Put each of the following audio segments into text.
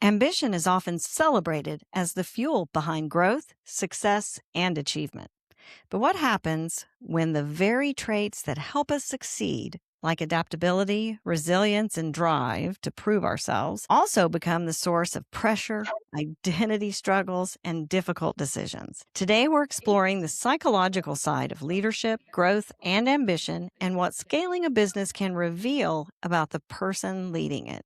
Ambition is often celebrated as the fuel behind growth, success, and achievement. But what happens when the very traits that help us succeed, like adaptability, resilience, and drive to prove ourselves, also become the source of pressure, identity struggles, and difficult decisions? Today, we're exploring the psychological side of leadership, growth, and ambition, and what scaling a business can reveal about the person leading it.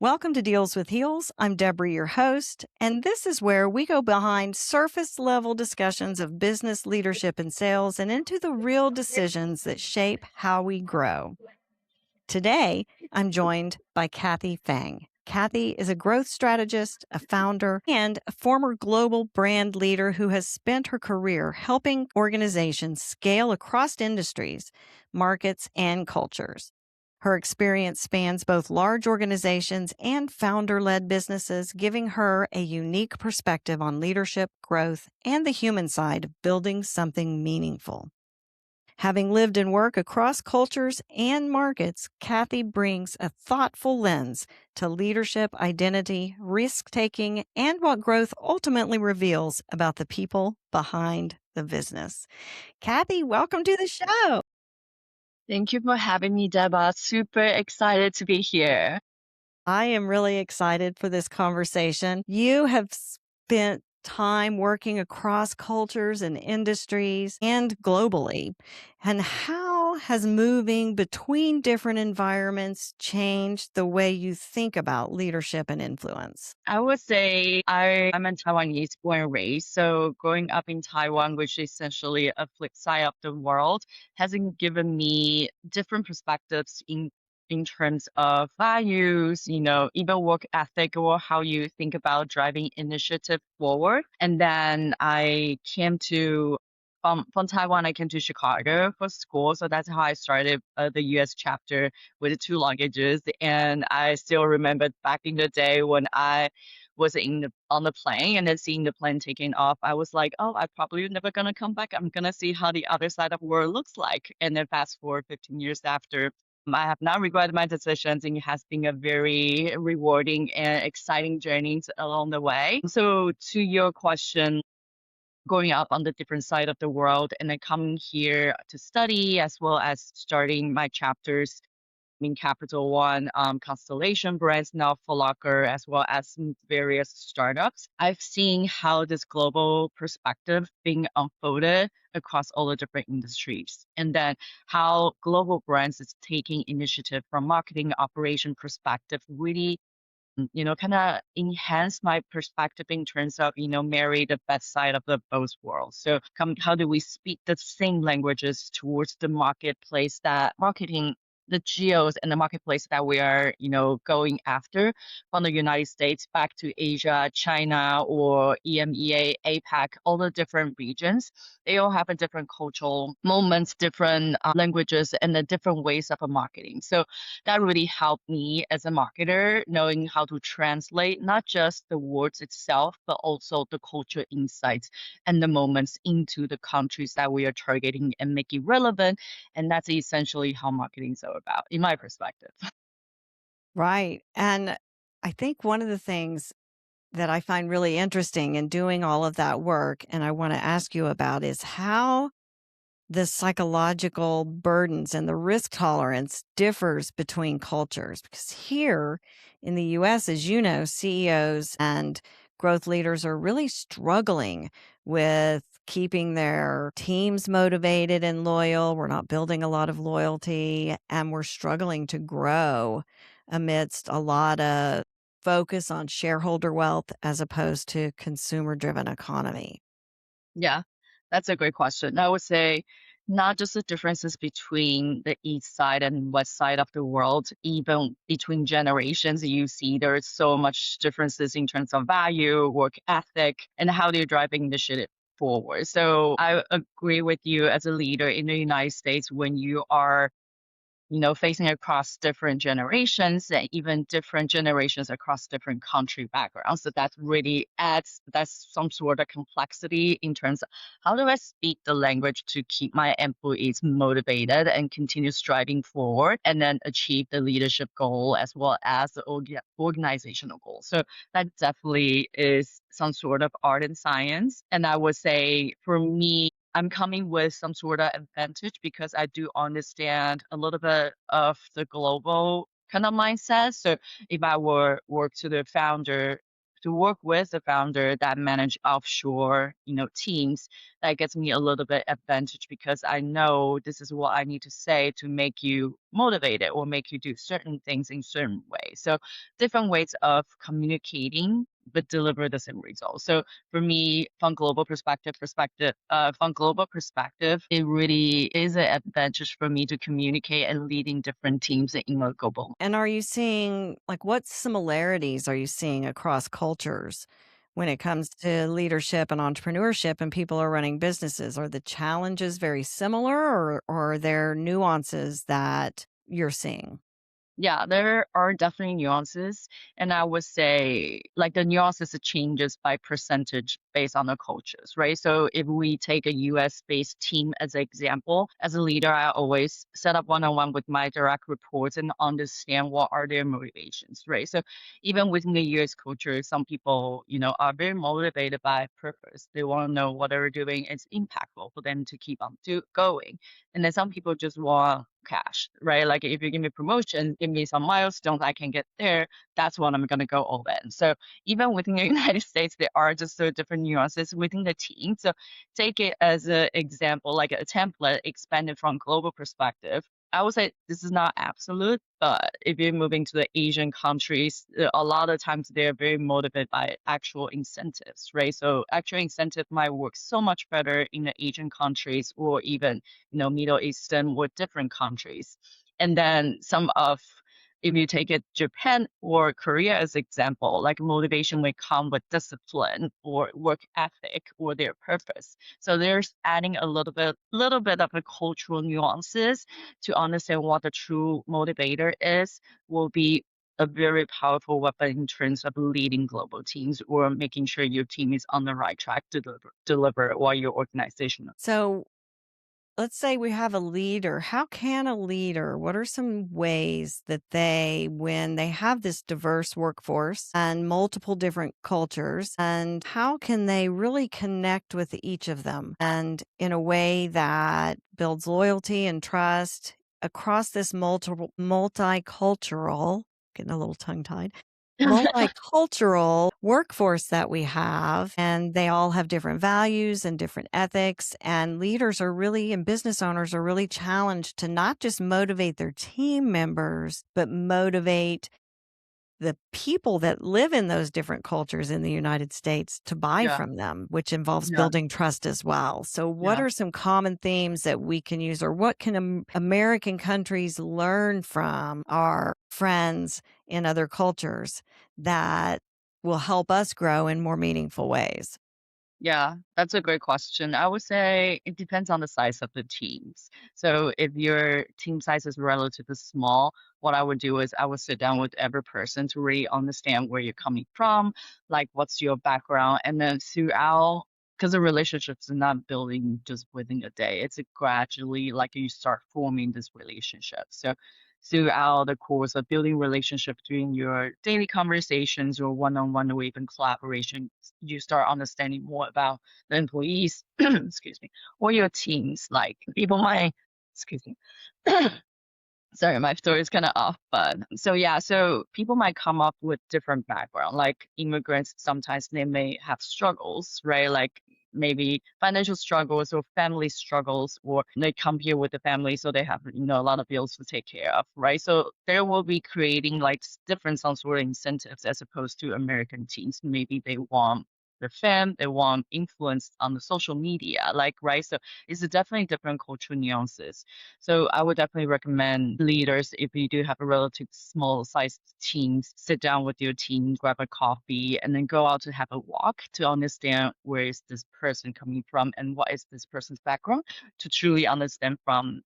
Welcome to Deals with Heels. I'm Debra, your host, and this is where we go behind surface level discussions of business leadership and sales and into the real decisions that shape how we grow. Today, I'm joined by Kathie Feng. Kathie is a growth strategist, a founder, and a former global brand leader who has spent her career helping organizations scale across industries, markets, and cultures. Her experience spans both large organizations and founder-led businesses, giving her a unique perspective on leadership, growth, and the human side of building something meaningful. Having lived and worked across cultures and markets, Kathie brings a thoughtful lens to leadership, identity, risk-taking, and what growth ultimately reveals about the people behind the business. Kathie, welcome to the show. Thank you for having me, Debra. Super excited to be here. I am really excited for this conversation. You have spent time working across cultures and industries and globally. And how has moving between different environments changed the way you think about leadership and influence? I would say I'm a Taiwanese born and raised. So growing up in Taiwan, which is essentially a flip side of the world, hasn't given me different perspectives in terms of values, even work ethic or how you think about driving initiative forward. And then I came to from Taiwan, I came to Chicago for school. So that's how I started the US chapter with the two luggages. And I still remember back in the day when I was on the plane and then seeing the plane taking off, I was like, oh, I'm probably never gonna come back. I'm gonna see how the other side of the world looks like. And then fast forward 15 years after, I have not regretted my decisions, and it has been a very rewarding and exciting journey along the way. So to your question, growing up on the different side of the world and then coming here to study as well as starting my chapters in Capital One, Constellation Brands, now Foot Locker, as well as various startups. I've seen how this global perspective being unfolded across all the different industries, and then how global brands is taking initiative from marketing operation perspective, really kind of enhance my perspective in terms of, marry the best side of the both worlds. So how do we speak the same languages towards the marketplace that marketing the geos and the marketplace that we are, going after from the United States back to Asia, China, or EMEA, APAC, all the different regions. They all have a different cultural moments, different languages, and the different ways of marketing. So that really helped me as a marketer, knowing how to translate not just the words itself, but also the culture insights and the moments into the countries that we are targeting and make it relevant. And that's essentially how marketing is all about, in my perspective. Right. And I think one of the things that I find really interesting in doing all of that work, and I want to ask you about, is how the psychological burdens and the risk tolerance differs between cultures. Because here in the US, as you know, CEOs and growth leaders are really struggling with keeping their teams motivated and loyal. We're not building a lot of loyalty, and we're struggling to grow amidst a lot of focus on shareholder wealth as opposed to consumer driven economy. Yeah, that's a great question. I would say not just the differences between the east side and west side of the world, even between generations, you see there's so much differences in terms of value, work ethic, and how they're driving initiative forward. So I agree with you as a leader in the United States when you are facing across different generations and even different generations across different country backgrounds. So that really adds that's some sort of complexity in terms of how do I speak the language to keep my employees motivated and continue striving forward and then achieve the leadership goal as well as the organizational goal. So that definitely is some sort of art and science. And I would say for me, I'm coming with some sort of advantage because I do understand a little bit of the global kind of mindset. So if I were work to the founder to work with the founder that manage offshore, teams, that gets me a little bit advantage because I know this is what I need to say to make you motivated or make you do certain things in certain ways. So different ways of communicating but deliver the same result. So for me, from global perspective, it really is an advantage for me to communicate and leading different teams in a global. And are you seeing, like, what similarities are you seeing across cultures when it comes to leadership and entrepreneurship and people are running businesses? Are the challenges very similar or are there nuances that you're seeing? Yeah, there are definitely nuances. And I would say like the nuances it changes by percentage based on the cultures, right? So if we take a US based team as an example, as a leader, I always set up one-on-one with my direct reports and understand what are their motivations, right? So even within the US culture, some people, are very motivated by purpose. They want to know what they're doing is impactful for them to keep on going. And then some people just want cash, right? Like if you give me promotion, give me some milestones I can get there, that's what I'm gonna go all in. So even within the United States, there are just so different nuances within the team. So take it as an example, like a template expanded from global perspective. I would say this is not absolute, but if you're moving to the Asian countries, a lot of times they're very motivated by actual incentives, right? So actual incentive might work so much better in the Asian countries or even Middle Eastern or different countries. And then if you take it Japan or Korea as example, like motivation may come with discipline or work ethic or their purpose. So there's adding a little bit of a cultural nuances to understand what the true motivator is will be a very powerful weapon in terms of leading global teams or making sure your team is on the right track to deliver what your organization. So let's say we have a leader. How can a leader, what are some ways that when they have this diverse workforce and multiple different cultures, and how can they really connect with each of them and in a way that builds loyalty and trust across this multicultural, getting a little tongue tied, multicultural workforce that we have, and they all have different values and different ethics. And leaders are really, and business owners are really challenged to not just motivate their team members, but motivate the people that live in those different cultures in the United States to buy Yeah, from them, which involves yeah, building trust as well. So, what yeah. are some common themes that we can use, or what can American countries learn from our friends in other cultures that will help us grow in more meaningful ways? Yeah, that's a great question. I would say it depends on the size of the teams. So if your team size is relatively small, what I would do is I would sit down with every person to really understand where you're coming from, like what's your background, and then throughout, because the relationships are not building just within a day. It's a gradually like you start forming this relationship. So throughout the course of building relationship during your daily conversations or one-on-one or even collaboration, you start understanding more about the employees, excuse me, or your teams. Like people might, excuse me, sorry, my story is kind of off, but so yeah, so people might come up with different background. Like immigrants, sometimes they may have struggles, right? Like maybe financial struggles or family struggles, or they come here with the family, so they have a lot of bills to take care of, right? So there will be creating like different some sort of incentives as opposed to American teens. Maybe they want the fame, they want influence on the social media, like right. So it's definitely different cultural nuances. So I would definitely recommend leaders, if you do have a relative small sized teams, sit down with your team, grab a coffee, and then go out to have a walk to understand where is this person coming from and what is this person's background to truly understand from,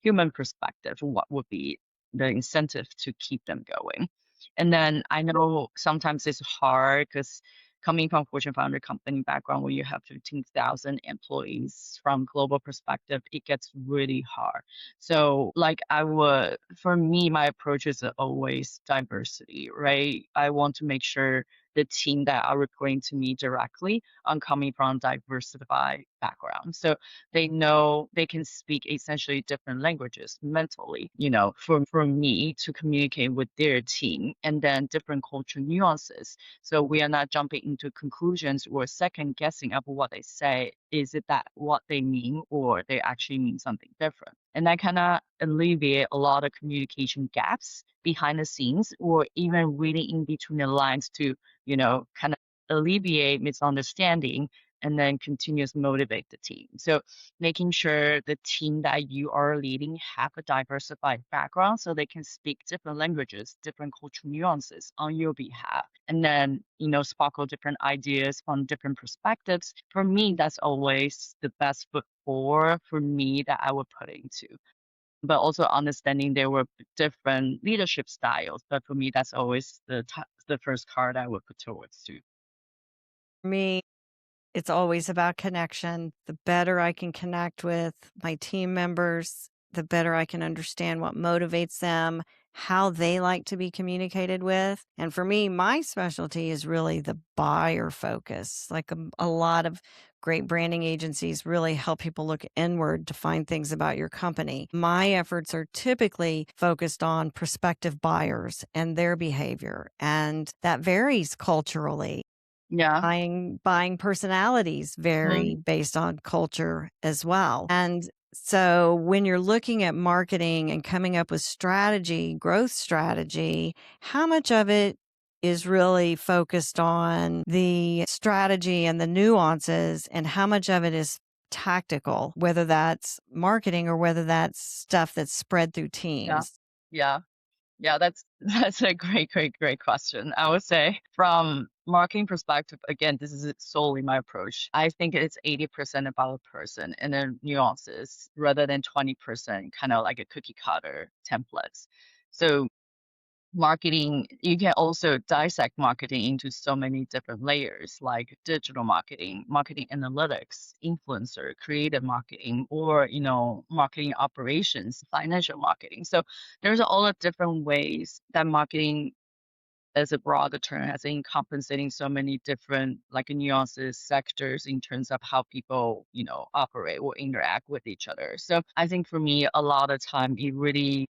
human perspective, what would be the incentive to keep them going. And then I know sometimes it's hard because coming from Fortune 500 company background where you have 15,000 employees from global perspective, it gets really hard. So like for me, my approach is always diversity, right? I want to make sure the team that are reporting to me directly are coming from diversified background. So they know they can speak essentially different languages mentally, for me to communicate with their team, and then different cultural nuances. So we are not jumping into conclusions or second guessing of what they say. Is it that what they mean or they actually mean something different? And that kind of alleviate a lot of communication gaps behind the scenes or even reading in between the lines to, kind of alleviate misunderstanding and then continuous motivate the team. So making sure the team that you are leading have a diversified background so they can speak different languages, different cultural nuances on your behalf. And then, sparkle different ideas from different perspectives. For me, that's always the best foot forward for me that I would put into. But also understanding there were different leadership styles. But for me, that's always the first card I would put towards to. Me, it's always about connection. The better I can connect with my team members, the better I can understand what motivates them, how they like to be communicated with. And for me, my specialty is really the buyer focus. Like a lot of great branding agencies really help people look inward to find things about your company. My efforts are typically focused on prospective buyers and their behavior, and that varies culturally. Yeah. Buying personalities Mhm. vary based on culture as well. And so when you're looking at marketing and coming up with strategy, growth strategy, how much of it is really focused on the strategy and the nuances, and how much of it is tactical, whether that's marketing or whether that's stuff that's spread through Yeah. teams? Yeah. Yeah, that's that's a great, great, great question. I would say from marketing perspective, again, this is solely my approach. I think it's 80% about a person and then nuances rather than 20% kind of like a cookie cutter templates. So marketing, you can also dissect marketing into so many different layers like digital marketing, marketing analytics, influencer, creative marketing, or, marketing operations, financial marketing. So there's all the different ways that marketing as a broader term has encompassing so many different like nuances, sectors in terms of how people, operate or interact with each other. So I think for me, a lot of time it really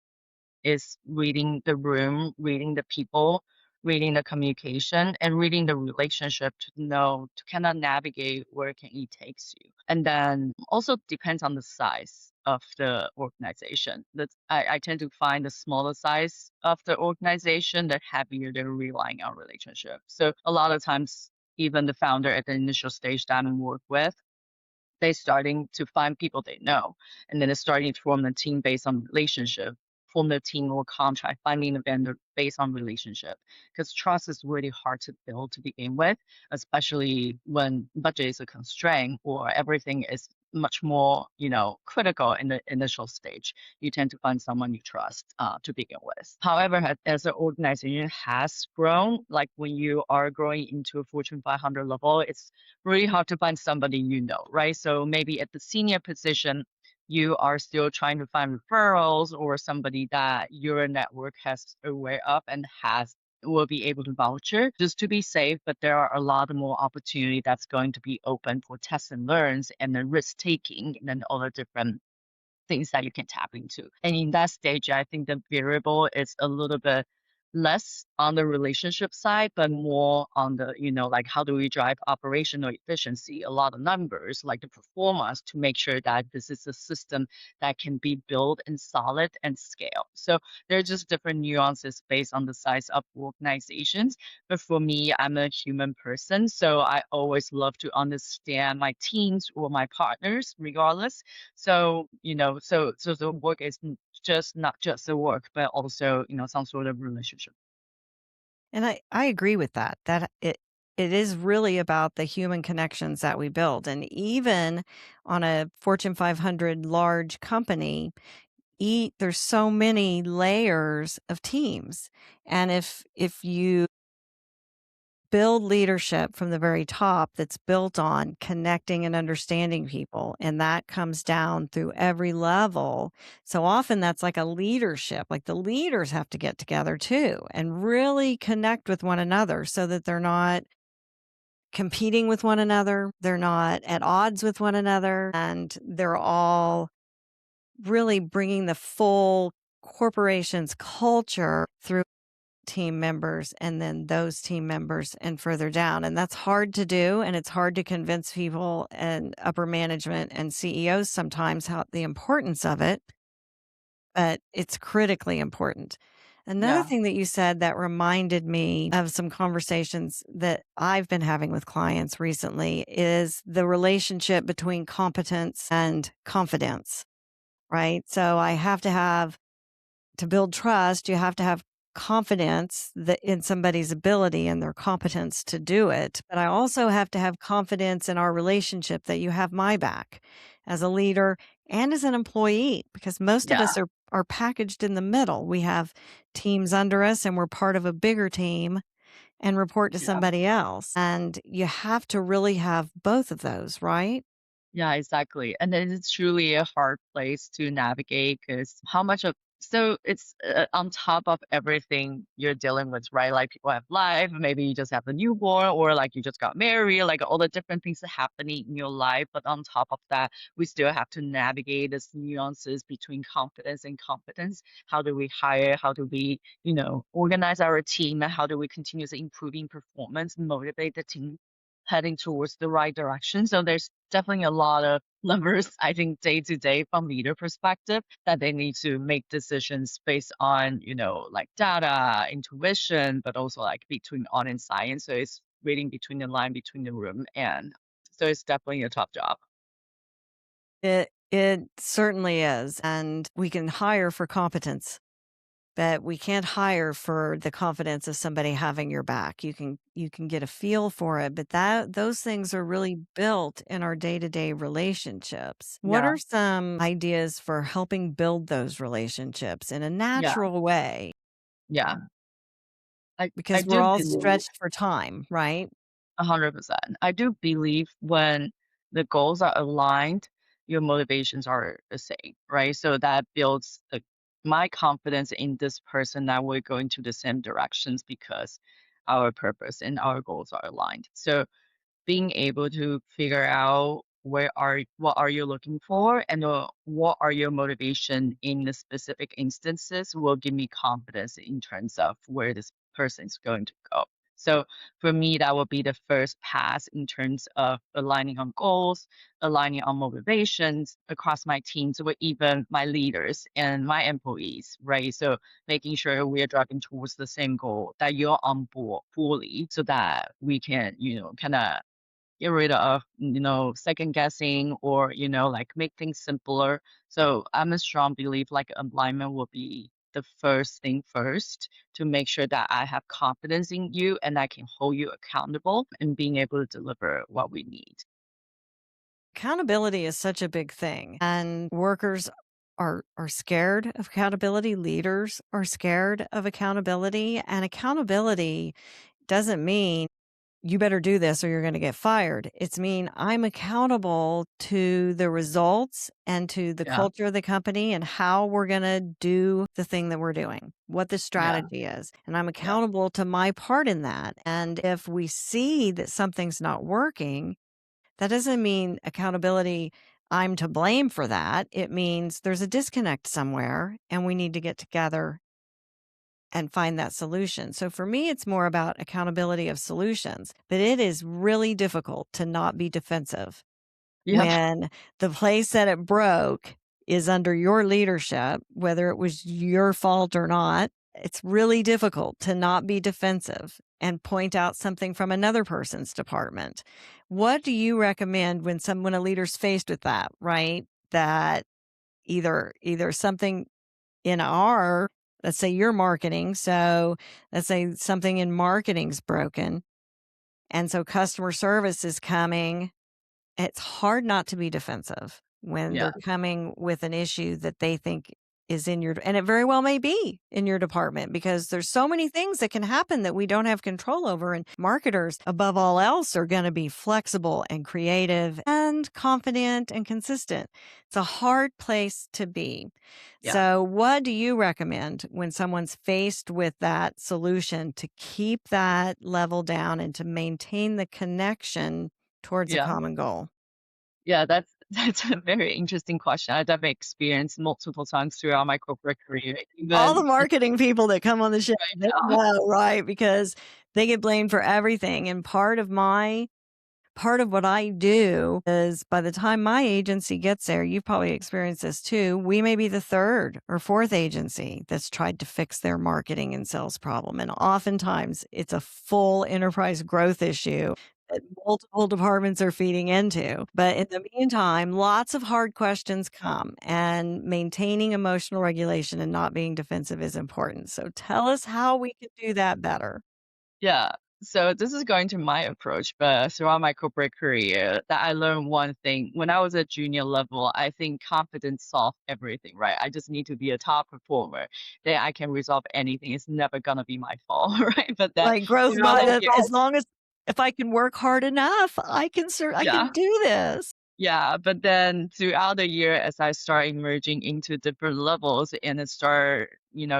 is reading the room, reading the people, reading the communication, and reading the relationship to know to kind of navigate where can it takes you. And then also depends on the size of the organization. I tend to find the smaller size of the organization, the heavier they're relying on relationship. So a lot of times, even the founder at the initial stage that I'm work with, they starting to find people they know, and then they're starting to form a team based on relationship, form the team or contract, finding a vendor based on relationship. Because trust is really hard to build to begin with, especially when budget is a constraint or everything is much more, critical in the initial stage. You tend to find someone you trust to begin with. However, as an organization has grown, like when you are growing into a Fortune 500 level, it's really hard to find somebody right? So maybe at the senior position, you are still trying to find referrals or somebody that your network has aware of and will be able to voucher just to be safe. But there are a lot more opportunity that's going to be open for test and learns and then risk taking and then other different things that you can tap into. And in that stage, I think the variable is a little bit less on the relationship side, but more on the, like how do we drive operational efficiency, a lot of numbers, like the performance to make sure that this is a system that can be built and solid and scale. So there are just different nuances based on the size of organizations. But for me, I'm a human person. So I always love to understand my teams or my partners, regardless. So, so the work is just not just the work, but also, some sort of relationship. And I agree with that, that it is really about the human connections that we build. And even on a Fortune 500 large company, there's so many layers of teams. And if you build leadership from the very top that's built on connecting and understanding people, and that comes down through every level. So often that's like a leadership, like the leaders have to get together too and really connect with one another so that they're not competing with one another, they're not at odds with one another, and they're all really bringing the full corporation's culture through team members and then those team members and further down. And that's hard to do. And it's hard to convince people and upper management and CEOs sometimes how the importance of it, but it's critically important. Another Yeah. thing that you said that reminded me of some conversations that I've been having with clients recently is the relationship between competence and confidence, right? So I have to have to build trust, you have to have confidence that in somebody's ability and their competence to do it. But I also have to have confidence in our relationship that you have my back as a leader and as an employee, because most of Yeah. us are packaged in the middle. We have teams under us and we're part of a bigger team and report to Yeah. somebody else. And you have to really have both of those, right? Yeah, exactly. And then it's truly a hard place to navigate because how much of so it's on top of everything you're dealing with, right? Like people have life, maybe you just have a newborn, or like you just got married, like all the different things are happening in your life. But on top of that, we still have to navigate these nuances between confidence and competence. How do we hire? How do we, organize our team? And how do we continuously improving performance, motivate the team heading towards the right direction. So there's definitely a lot of levers, I think, day to day from leader perspective that they need to make decisions based on, like data, intuition, but also like between art and science. So it's reading between the line between the room. And so it's definitely a tough job. It certainly is. And we can hire for competence, but we can't hire for the confidence of somebody having your back. You can get a feel for it, but those things are really built in our day-to-day relationships. What Yeah. are some ideas for helping build those relationships in a Yeah. natural way? Yeah. I Because we're do all believe stretched for time, right? 100%. I do believe when the goals are aligned, your motivations are the same, right? So that builds my confidence in this person that we're going to the same directions because our purpose and our goals are aligned. So being able to figure out what are you looking for and what are your motivation in the specific instances will give me confidence in terms of where this person is going to go. So for me, that would be the first pass in terms of aligning on goals, aligning on motivations across my teams with even my leaders and my employees, right? So making sure we are driving towards the same goal, that you're on board fully so that we can, kind of get rid of, second guessing or, like make things simpler. So I'm a strong belief like alignment will be the first thing first to make sure that I have confidence in you and I can hold you accountable and being able to deliver what we need. Accountability is such a big thing, and workers are scared of accountability. Leaders are scared of accountability, and accountability doesn't mean you better do this or you're going to get fired. It's mean I'm accountable to the results and to the Yeah. culture of the company and how we're going to do the thing that we're doing, what the Yeah. strategy is. And I'm Yeah. accountable to my part in that. And if we see that something's not working, that doesn't mean accountability, I'm to blame for that. It means there's a disconnect somewhere and we need to get together and find that solution. So for me, it's more about accountability of solutions, but it is really difficult to not be defensive Yep. when the place that it broke is under your leadership, whether it was your fault or not. It's really difficult to not be defensive and point out something from another person's department. What do you recommend when a leader's faced with that, right? That either something in our, let's say you're marketing. So let's say something in marketing's broken. And so customer service is coming. It's hard not to be defensive when Yeah. they're coming with an issue that they think is in your, and it very well may be in your department, because there's so many things that can happen that we don't have control over. And marketers, above all else, are going to be flexible and creative and confident and consistent. It's a hard place to be. Yeah. So what do you recommend when someone's faced with that solution to keep that level down and to maintain the connection towards a Yeah. common goal? Yeah, that's that's a very interesting question. I definitely experienced multiple times throughout my corporate career, All the even marketing people that come on the show, right they now. know, right? Because they get blamed for everything. And part of what I do is, by the time my agency gets there, you've probably experienced this too. We may be the third or fourth agency that's tried to fix their marketing and sales problem. And oftentimes it's a full enterprise growth issue that multiple departments are feeding into. But in the meantime, lots of hard questions come, and maintaining emotional regulation and not being defensive is important. So tell us how we can do that better. Yeah. So this is going to my approach, but throughout my corporate career, that I learned one thing. When I was at junior level, I think confidence solved everything, right? I just need to be a top performer. Then I can resolve anything. It's never gonna be my fault, right? But then Like growth throughout the minded, year, as long as if I can work hard enough, I can yeah. do this. Yeah, but then throughout the year, as I start emerging into different levels and then start,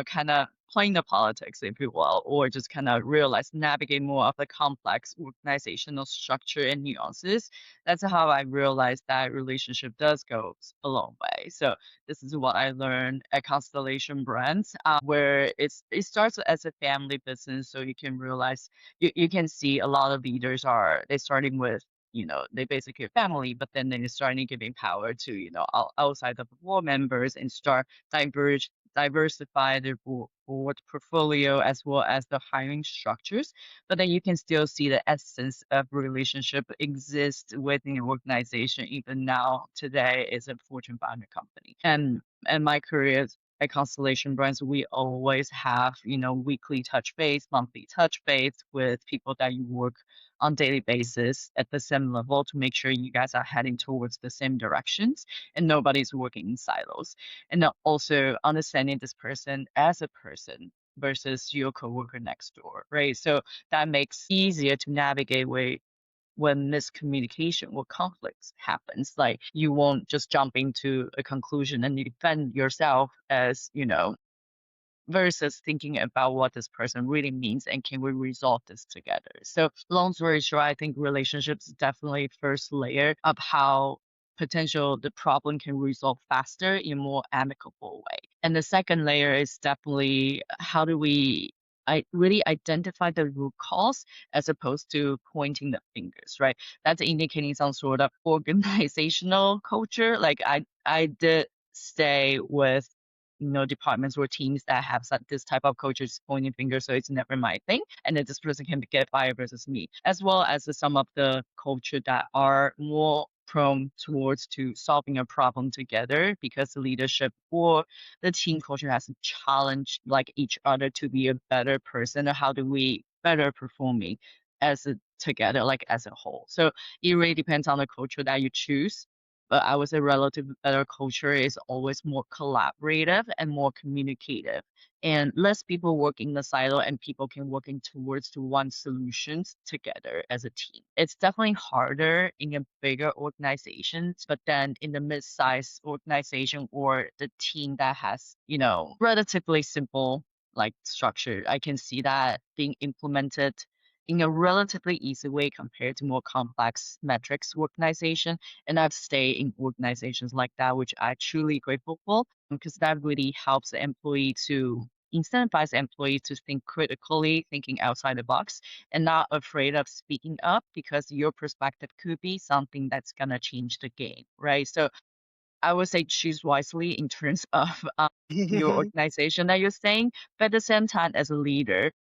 kind of playing the politics, if you will, or just kind of realize, navigate more of the complex organizational structure and nuances, that's how I realized that relationship does go a long way. So this is what I learned at Constellation Brands, where it starts as a family business, so you can realize you can see a lot of leaders they starting with they basically a family, but then they're starting giving power to, outside of the board members and start diversify their board portfolio as well as the hiring structures. But then you can still see the essence of relationship exist within the organization, even now today is a Fortune 500 company. And my career at Constellation Brands, we always have, weekly touch base, monthly touch base with people that you work on daily basis at the same level to make sure you guys are heading towards the same directions and nobody's working in silos. And then also understanding this person as a person versus your coworker next door, right? So that makes easier to navigate when miscommunication or conflicts happens. Like you won't just jump into a conclusion and defend yourself as, versus thinking about what this person really means and can we resolve this together. So long story short, I think relationships definitely first layer of how potential the problem can resolve faster in a more amicable way. And the second layer is definitely how do we I really identify the root cause as opposed to pointing the fingers, right? That's indicating some sort of organizational culture. Like I did stay with departments or teams that have this type of cultures pointing fingers, so it's never my thing. And then this person can get fired versus me, as well as some of the culture that are more prone towards to solving a problem together because the leadership or the team culture has challenged like each other to be a better person, or how do we better performing as a together, like as a whole. So it really depends on the culture that you choose, but I would say relative better culture is always more collaborative and more communicative, and less people work in the silo and people can work in towards to one solutions together as a team. It's definitely harder in a bigger organizations, but then in the mid-sized organization or the team that has, relatively simple like structure, I can see that being implemented in a relatively easy way compared to more complex metrics organization. And I've stayed in organizations like that, which I truly grateful for, because that really helps the employee to incentivize employees to think critically, thinking outside the box, and not afraid of speaking up because your perspective could be something that's gonna change the game, right? So I would say choose wisely in terms of your organization that you're staying, but at the same time, as a leader,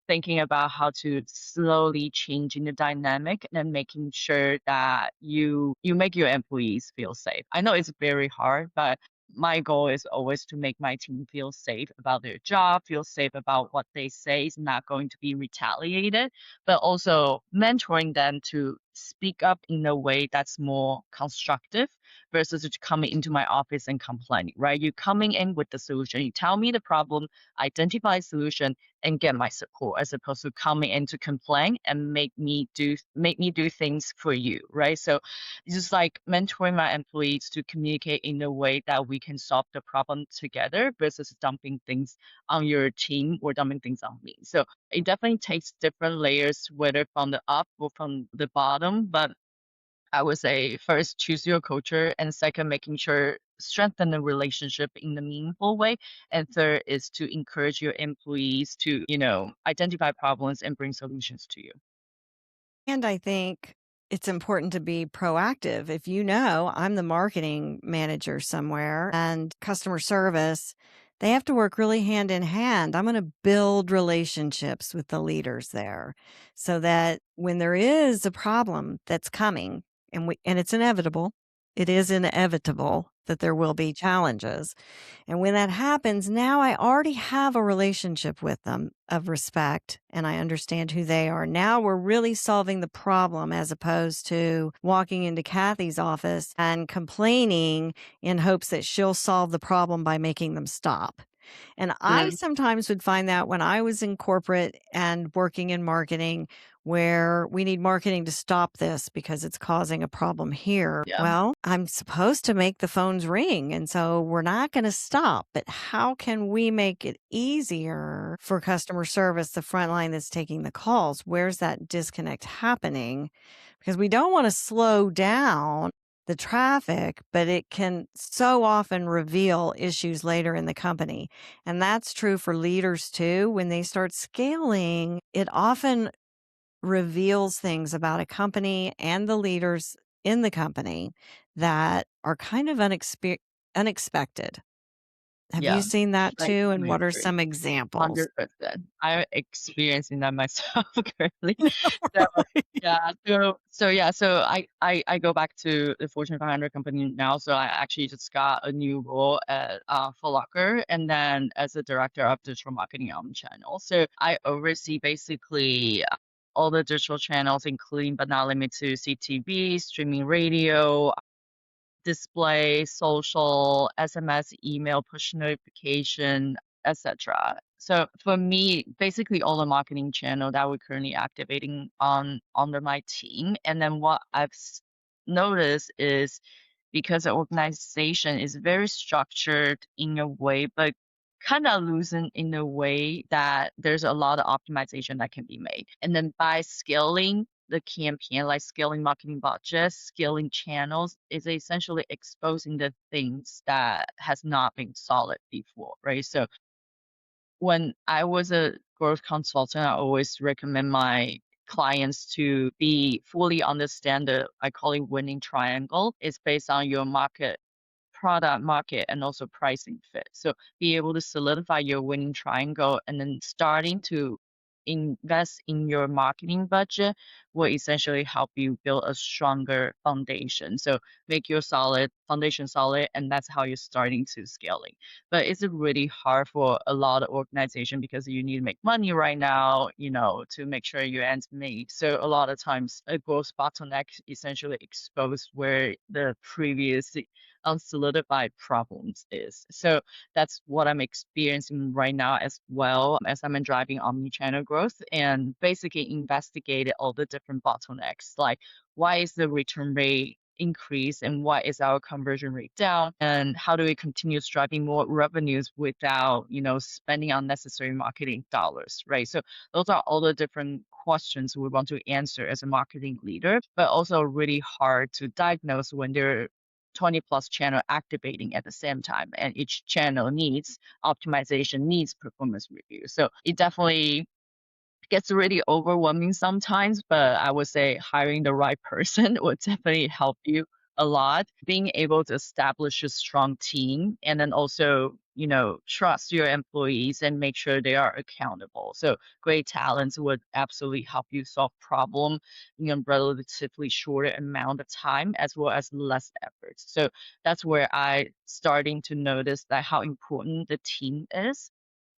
thinking about how to slowly changing the dynamic and making sure that you make your employees feel safe. I know it's very hard, but my goal is always to make my team feel safe about their job, feel safe about what they say is not going to be retaliated, but also mentoring them to speak up in a way that's more constructive versus just coming into my office and complaining, right? You coming in with the solution, you tell me the problem, identify a solution, and get my support, as opposed to coming in to complain and make me do things for you, right? So it's just like mentoring my employees to communicate in a way that we can solve the problem together versus dumping things on your team or dumping things on me. So it definitely takes different layers, whether from the up or from the bottom. But I would say first, choose your culture, and second, making sure strengthen the relationship in a meaningful way. And third is to encourage your employees to, identify problems and bring solutions to you. And I think it's important to be proactive. If you know I'm the marketing manager somewhere and customer service, they have to work really hand in hand. I'm going to build relationships with the leaders there so that when there is a problem that's coming and it's inevitable, it is inevitable that there will be challenges. And when that happens, now I already have a relationship with them of respect and I understand who they are. Now we're really solving the problem as opposed to walking into Kathie's office and complaining in hopes that she'll solve the problem by making them stop. And I Mm, sometimes would find that when I was in corporate and working in marketing, where we need marketing to stop this because it's causing a problem here. yeah. Well, I'm supposed to make the phones ring. And so we're not going to stop. But how can we make it easier for customer service, the front line that's taking the calls? Where's that disconnect happening? Because we don't want to slow down the traffic, but it can so often reveal issues later in the company. And that's true for leaders too. When they start scaling, it often reveals things about a company and the leaders in the company that are kind of unexpected. Have you Yeah. seen that I too? And totally what are agree. some examples? 100%. I'm experiencing that myself currently. No, So really? yeah, so I go back to the Fortune 500 company now. So I actually just got a new role at Foot Locker, and then as a director of digital marketing on channel. So I oversee basically all the digital channels, including but not limited to CTV, streaming radio, display, social, SMS, email, push notification, etc. So for me, basically all the marketing channel that we're currently activating on under my team. And then what noticed is because the organization is very structured in a way, but kind of loosened in a way that there's a lot of optimization that can be made. And then by scaling the campaign, like scaling marketing budgets, scaling channels, is essentially exposing the things that has not been solid before, right? So when I was a growth consultant, I always recommend my clients to be fully understand the I call it winning triangle. It's based on your product market and also pricing fit. So be able to solidify your winning triangle and then starting to invest in your marketing budget will essentially help you build a stronger foundation. So make your solid foundation solid, and that's how you're starting to scaling. But it's really hard for a lot of organization because you need to make money right now, to make sure your ends meet. So a lot of times a growth bottleneck essentially expose where the previous unsolidified problems is. So that's what I'm experiencing right now as well as I'm driving omni-channel growth and basically investigated all the different bottlenecks, like why is the return rate increase and why is our conversion rate down and how do we continue driving more revenues without spending unnecessary marketing dollars, right? So those are all the different questions we want to answer as a marketing leader, but also really hard to diagnose when there are 20 plus channel activating at the same time and each channel needs optimization, needs performance review. So it definitely gets really overwhelming sometimes, but I would say hiring the right person would definitely help you a lot. Being able to establish a strong team and then also, trust your employees and make sure they are accountable. So great talents would absolutely help you solve problem in a relatively shorter amount of time as well as less effort. So that's where I starting to notice that how important the team is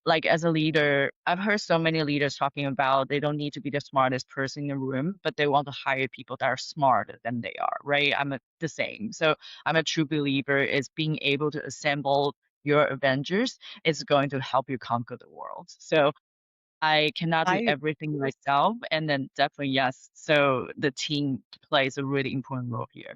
like as a leader, I've heard so many leaders talking about they don't need to be the smartest person in the room, but they want to hire people that are smarter than they are, right? The same. So I'm a true believer is being able to assemble your Avengers is going to help you conquer the world. So I cannot do I everything myself. And then definitely, yes. So the team plays a really important role here.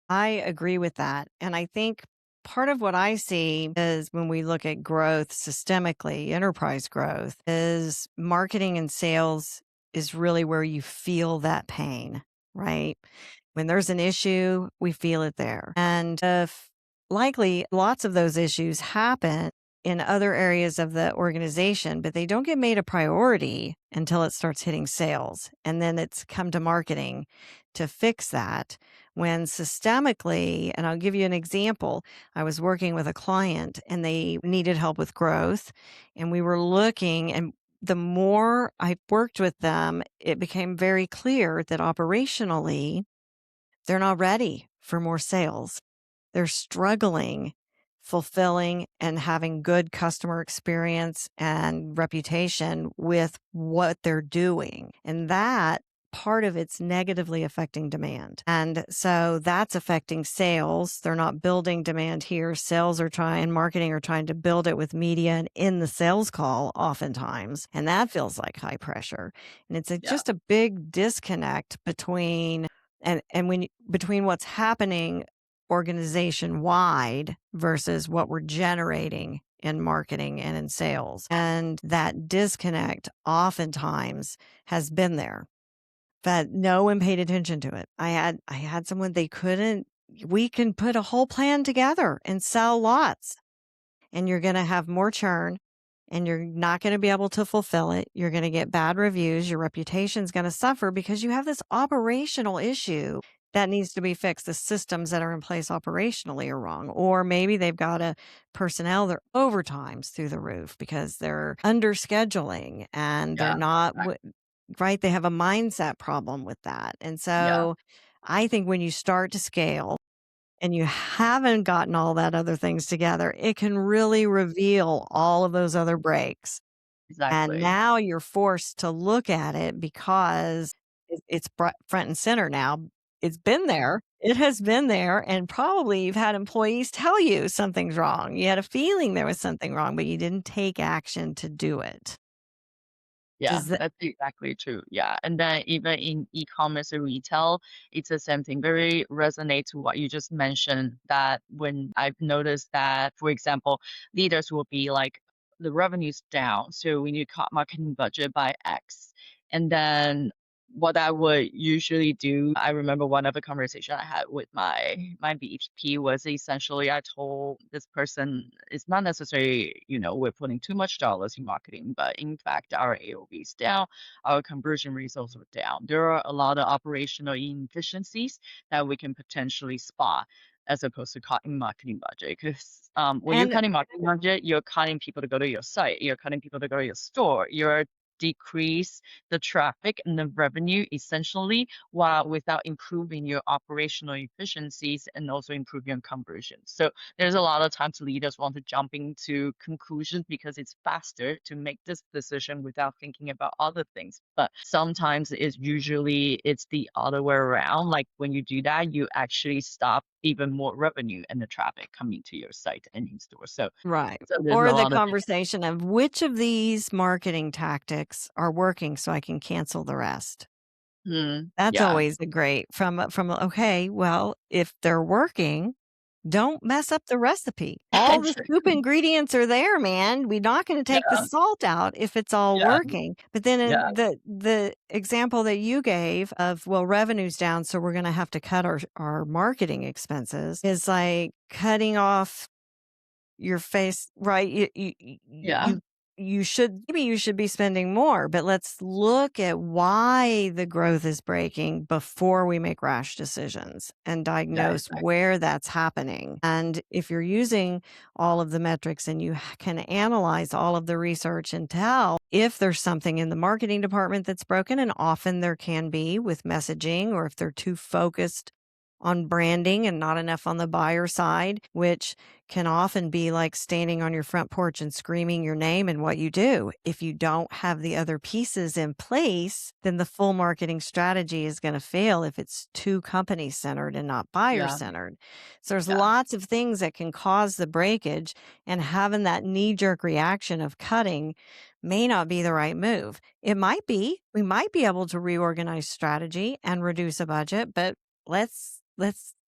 I agree with that. And I think part of what I see is when we look at growth systemically, enterprise growth, is marketing and sales is really where you feel that pain, right? When there's an issue, we feel it there. And if likely lots of those issues happen in other areas of the organization, but they don't get made a priority until it starts hitting sales. And then it's come to marketing to fix that when systemically, and I'll give you an example. I was working with a client and they needed help with growth, and we were looking, and the more I worked with them, it became very clear that operationally, they're not ready for more sales. They're struggling fulfilling and having good customer experience and reputation with what they're doing. And that part of it's negatively affecting demand. And so that's affecting sales. They're not building demand here. Sales are trying, marketing are trying to build it with media and in the sales call oftentimes. And that feels like high pressure. And it's Yeah, just a big disconnect between between what's happening organization wide versus what we're generating in marketing and in sales. And that disconnect oftentimes has been there, but no one paid attention to it. I had someone they couldn't we can put a whole plan together and sell lots, and you're going to have more churn and you're not going to be able to fulfill it. You're going to get bad reviews. Your reputation's going to suffer because you have this operational issue that needs to be fixed. The systems that are in place operationally are wrong. Or maybe they've got a personnel, their overtimes through the roof because they're under scheduling and they're yeah, not exactly. right. They have a mindset problem with that. And Yeah, so I think when you start to scale, and you haven't gotten all that other things together, it can really reveal all of those other breaks. And exactly. now you're forced to look at it because it's front and center now. It's been there. It has been there. And probably you've had employees tell you something's wrong. You had a feeling there was something wrong, but you didn't take action to do it. Yeah, Does that, that's exactly true. Yeah. And then even in e-commerce and retail, it's the same thing. Very resonate to what you just mentioned that when I've noticed that, for example, leaders will be like, the revenue's down, so we need to cut marketing budget by X. And then what I would usually do, I remember one of the conversation I had with my VP was essentially I told this person it's not necessarily, we're putting too much dollars in marketing, but in fact our AOV is down, our conversion results are down. There are a lot of operational inefficiencies that we can potentially spot as opposed to cutting marketing budget. Because when you're and cutting marketing budget, you're cutting people to go to your site, you're cutting people to go to your store, you're decrease the traffic and the revenue essentially while without improving your operational efficiencies and also improving your conversion. So there's a lot of times leaders want to jump into conclusions because it's faster to make this decision without thinking about other things. But sometimes it's the other way around. Like when you do that, you actually stop even more revenue and the traffic coming to your site and in store. So right. there's a Or the lot of conversation of which of these marketing tactics are working so I can cancel the rest. That's yeah. always a great okay, well, if they're working, don't mess up the recipe. All the soup ingredients are there, man. We're not gonna take the Yeah, salt out if it's all yeah, working. But then in yeah, the example that you gave of, well, revenue's down, so we're gonna have to cut our marketing expenses is like cutting off your face, right? yeah, You should maybe you should be spending more, but let's look at why the growth is breaking before we make rash decisions and yeah, diagnose exactly. where that's happening. And if you're using all of the metrics and you can analyze all of the research and tell if there's something in the marketing department that's broken, and often there can be with messaging, or if they're too focused on branding and not enough on the buyer side, which can often be like standing on your front porch and screaming your name and what you do. If you don't have the other pieces in place, then the full marketing strategy is going to fail if it's too company centered and not buyer Yeah. centered. So there's Yeah. lots of things that can cause the breakage, and having that knee jerk reaction of cutting may not be the right move. It might be. We might be able to reorganize strategy and reduce a budget, but let's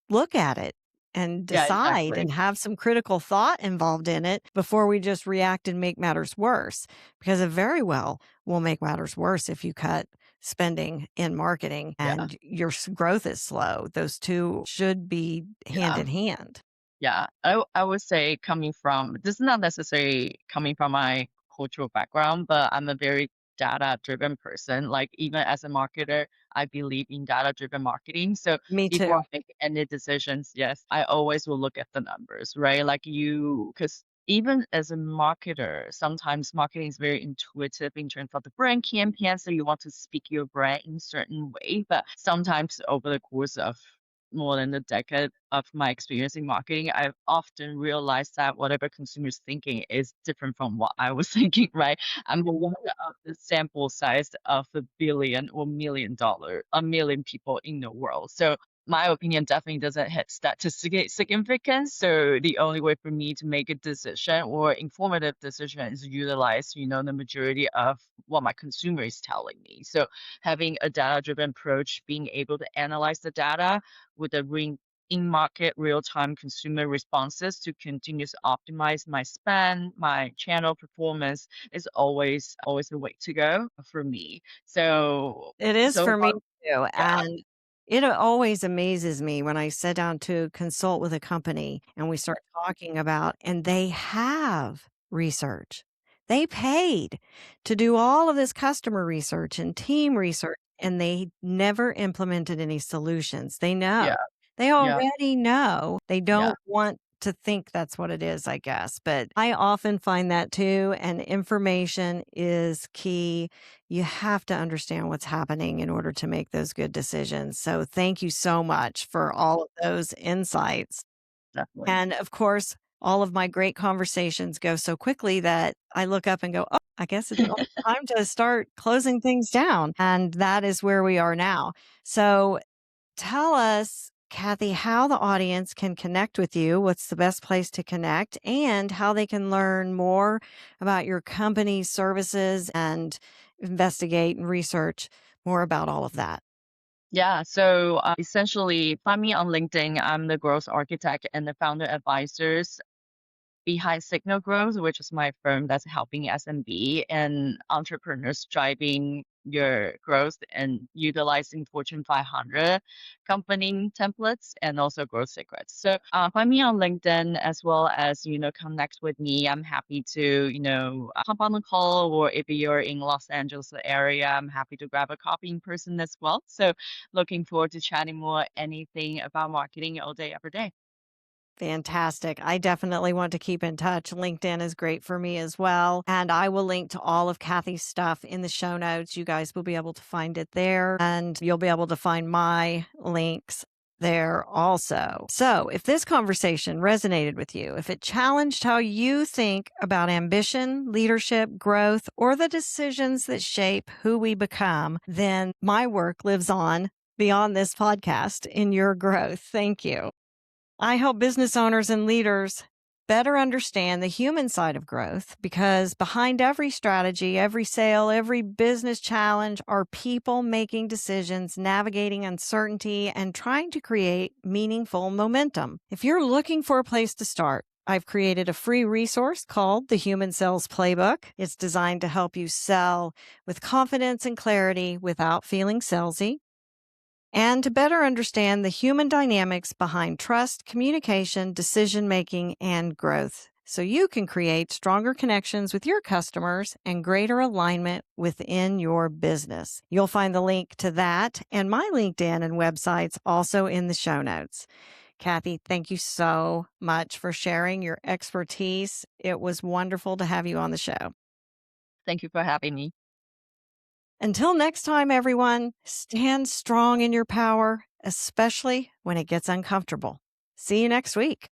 look at it and Yeah, decide exactly. and have some critical thought involved in it before we just react and make matters worse, because it very well will make matters worse if you cut spending in marketing Yeah. and your growth is slow. Those two should be hand Yeah. in hand. Yeah, I would say coming from this is not necessarily coming from my cultural background, but I'm a very data-driven person. Like even as a marketer, I believe in data-driven marketing. So Me before I too. make any decisions, yes, I always will look at the numbers, right? Like because even as a marketer, sometimes marketing is very intuitive in terms of the brand campaign. So you want to speak your brand in certain way, but sometimes over the course of more than a decade of my experience in marketing, I've often realized that whatever consumers thinking is different from what I was thinking, right? I'm one of the sample size of a million people in the world. So my opinion definitely doesn't hit statistical significance. So the only way for me to make a decision or informative decision is utilize, the majority of what my consumer is telling me. So having a data-driven approach, being able to analyze the data with the in-market real-time consumer responses to continuously optimize my spend, my channel performance is always the way to go for me. So It is so for far, me too, yeah, and it always amazes me when I sit down to consult with a company and we start talking about, and they have research. They paid to do all of this customer research and team research, and they never implemented any solutions. They know. yeah, They yeah, already know. They yeah, don't want to think that's what it is, I guess, but I often find that too, and information is key. You have to understand what's happening in order to make those good decisions. So, thank you so much for all of those insights. definitely. And of course, all of my great conversations go so quickly that I look up and go, oh, I guess it's time to start closing things down. And that is where we are now. So, tell us, Kathie, how the audience can connect with you. What's the best place to connect, and how they can learn more about your company's services and investigate and research more about all of that. Yeah, so essentially, find me on LinkedIn. I'm the growth architect and the founder advisors behind Signal Growth, which is my firm that's helping SMB and entrepreneurs driving your growth and utilizing Fortune 500 company templates and also growth secrets. So find me on LinkedIn as well as, connect with me. I'm happy to, hop on a call, or if you're in Los Angeles area, I'm happy to grab a coffee in person as well. So looking forward to chatting more anything about marketing all day, every day. Fantastic. I definitely want to keep in touch. LinkedIn is great for me as well. And I will link to all of Kathie's stuff in the show notes. You guys will be able to find it there, and you'll be able to find my links there also. So, if this conversation resonated with you, if it challenged how you think about ambition, leadership, growth, or the decisions that shape who we become, then my work lives on beyond this podcast in your growth. Thank you. I help business owners and leaders better understand the human side of growth, because behind every strategy, every sale, every business challenge are people making decisions, navigating uncertainty, and trying to create meaningful momentum. If you're looking for a place to start, I've created a free resource called the Human Sales Playbook. It's designed to help you sell with confidence and clarity without feeling salesy, and to better understand the human dynamics behind trust, communication, decision making, and growth, so you can create stronger connections with your customers and greater alignment within your business. You'll find the link to that and my LinkedIn and websites also in the show notes. Kathie, thank you so much for sharing your expertise. It was wonderful to have you on the show. Thank you for having me. Until next time, everyone, stand strong in your power especially when it gets uncomfortable. See you next week.